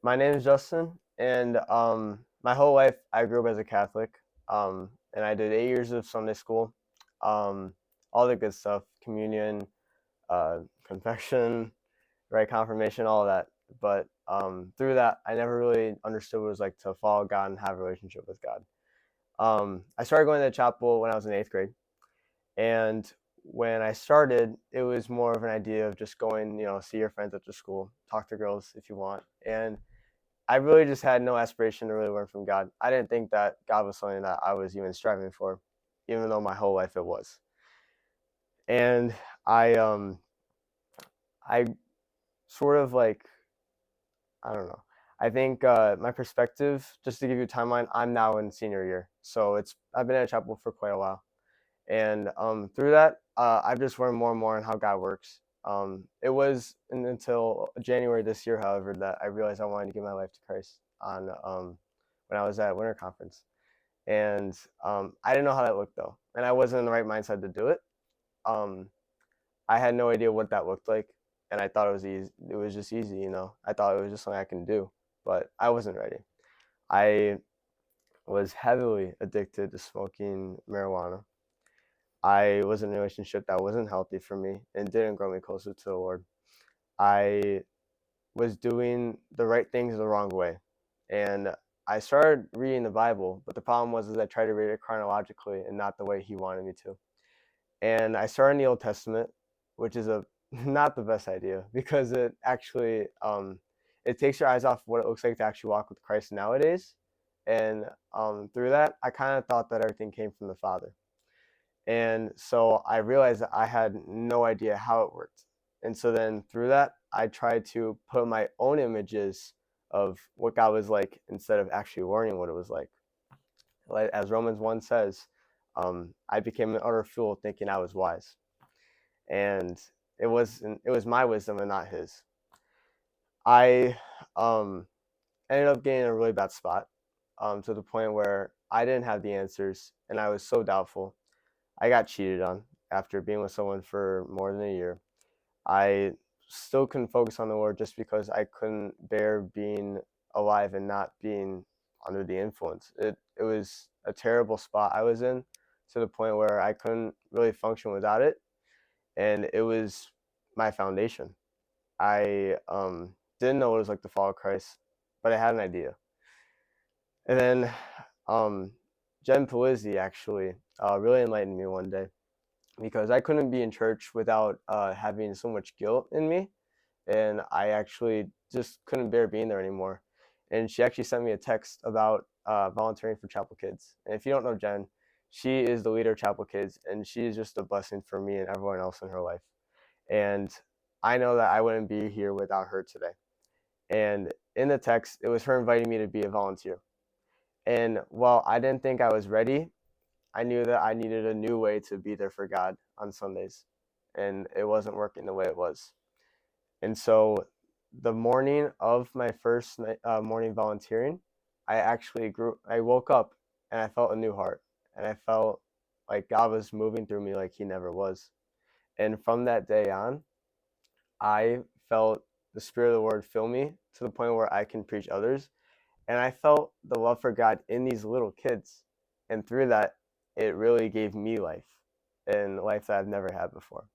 My name is Justin, and my whole life I grew up as a Catholic, and I did 8 years of Sunday school, um, all the good stuff, communion, confession, right, confirmation, all of that. But through that, I never really understood what it was like to follow God and have a relationship with God. I started going to chapel when I was in eighth grade, and when I started, it was more of an idea of just going, see your friends after school, talk to girls if you want, and I really just had no aspiration to really learn from God. I didn't think that God was something that I was even striving for, even though my whole life it was. And I I sort of like I don't know. I think my perspective, just to give you a timeline, I'm now in senior year, so I've been at chapel for quite a while, and through that, I've just learned more and more on how God works. It was until January this year, however, that I realized I wanted to give my life to Christ on when I was at winter conference. And I didn't know how that looked though, and I wasn't in the right mindset to do it. Um, I had no idea what that looked like, and I thought it was easy. It was just easy, I thought it was just something I can do, but I wasn't ready. I was heavily addicted to smoking marijuana. I was in a relationship that wasn't healthy for me and didn't grow me closer to the Lord. I was doing the right things the wrong way, and I started reading the Bible, but the problem was is I tried to read it chronologically and not the way He wanted me to. And I started in the Old Testament, which is a not the best idea because it actually it takes your eyes off what it looks like to actually walk with Christ nowadays. And through that, I kind of thought that everything came from the Father. And so I realized that I had no idea how it worked. And so then through that, I tried to put my own images of what God was like instead of actually learning what it was like. Like as Romans 1 says, I became an utter fool thinking I was wise. And it was my wisdom and not his. I um, ended up getting in a really bad spot, to the point where I didn't have the answers and I was so doubtful. I got cheated on after being with someone for more than a year. I still couldn't focus on the Lord just because I couldn't bear being alive and not being under the influence. It was a terrible spot I was in, to the point where I couldn't really function without it, and it was my foundation. I didn't know what it was like to follow Christ, but I had an idea. And then um, Jen Palizzi actually really enlightened me one day because I couldn't be in church without having so much guilt in me, and I actually just couldn't bear being there anymore. And she actually sent me a text about volunteering for Chapel Kids. And if you don't know Jen, she is the leader of Chapel Kids, and she is just a blessing for me and everyone else in her life. And I know that I wouldn't be here without her today. And in the text, it was her inviting me to be a volunteer. And while I didn't think I was ready, I knew that I needed a new way to be there for God on Sundays, and it wasn't working the way it was. And so, the morning of my first morning volunteering, I woke up and I felt a new heart, and I felt like God was moving through me like He never was. And from that day on, I felt the Spirit of the Lord fill me to the point where I can preach others, and I felt the love for God in these little kids. And through that, it really gave me life, and life that I've never had before.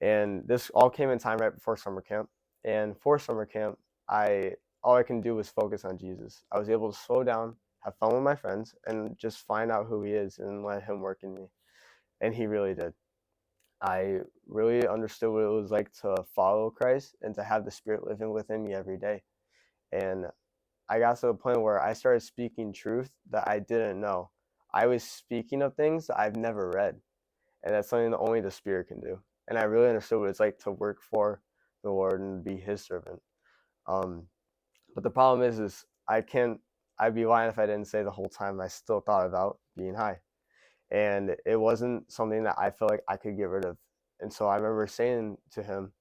And this all came in time right before summer camp. And for summer camp, I all I can do was focus on Jesus. I was able to slow down, have fun with my friends, and just find out who He is and let Him work in me. And He really did. I really understood what it was like to follow Christ and to have the Spirit living within me every day. And I got to the point where I started speaking truth that I didn't know. I was speaking of things that I've never read, and that's something that only the Spirit can do. And I really understood what it's like to work for the Lord and be His servant. Um, but the problem is I can't. I'd be lying if I didn't say the whole time I still thought about being high, and it wasn't something that I felt like I could get rid of. And so I remember saying to Him,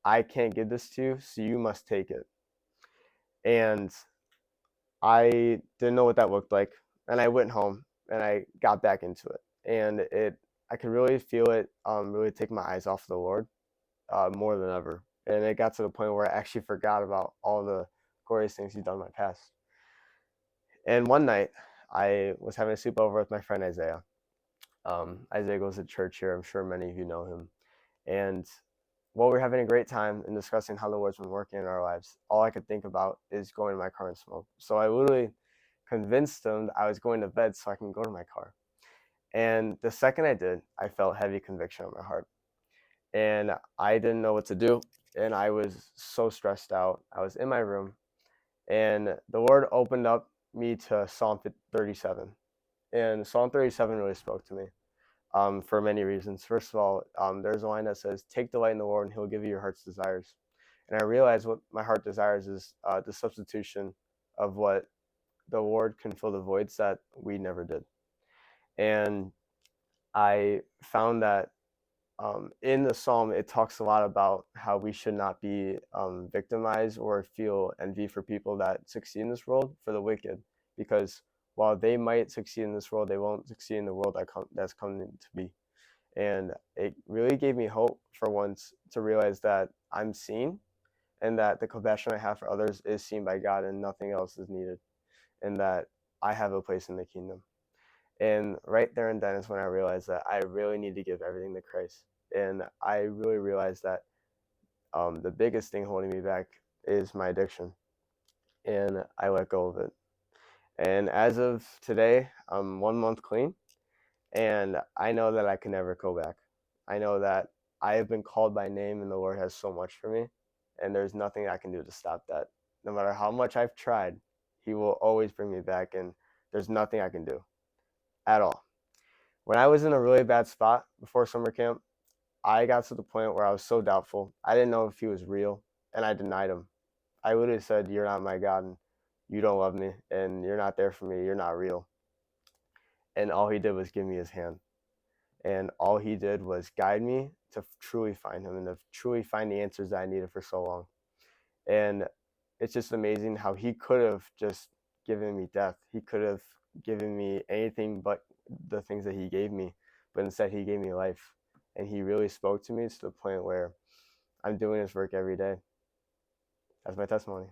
"I can't give this to you, so you must take it." And I didn't know what that looked like, and I went home and I got back into it, and I could really feel it really take my eyes off the Lord more than ever, and it got to the point where I actually forgot about all the glorious things he's done in my past. And one night, I was having a sleepover with my friend Isaiah. Isaiah goes to church here. I'm sure many of you know him. And while we're having a great time and discussing how the Lord's been working in our lives, all I could think about is going to my car and smoke. So I literally convinced him that I was going to bed so I can go to my car. And the second I did, I felt heavy conviction on my heart. And I didn't know what to do. And I was so stressed out. I was in my room, and the Lord opened up me to Psalm 37. And Psalm 37 really spoke to me for many reasons. First of all, there's a line that says, "Take delight in the Lord, and He'll give you your heart's desires." And I realized what my heart desires is the substitution of what the Lord can fill the voids that we never did. And I found that in the psalm, it talks a lot about how we should not be victimized or feel envy for people that succeed in this world, for the wicked, because while they might succeed in this world, they won't succeed in the world that's coming to be. And it really gave me hope for once to realize that I'm seen, and that the compassion I have for others is seen by God, and nothing else is needed, and that I have a place in the kingdom. And right there and then is when I realized that I really need to give everything to Christ. And I really realized that the biggest thing holding me back is my addiction. And I let go of it. And as of today, I'm 1 month clean. And I know that I can never go back. I know that I have been called by name, and the Lord has so much for me. And there's nothing I can do to stop that. No matter how much I've tried, He will always bring me back. And there's nothing I can do at all. When I was in a really bad spot before summer camp, I got to the point where I was so doubtful. I didn't know if He was real, and I denied Him. I literally said, "You're not my God, and you don't love me, and you're not there for me. You're not real." And all He did was give me His hand. And all He did was guide me to truly find Him and to truly find the answers that I needed for so long. And it's just amazing how He could have just given me death. He could have given me anything but the things that He gave me, but instead He gave me life. And He really spoke to me to the point where I'm doing His work every day. That's my testimony.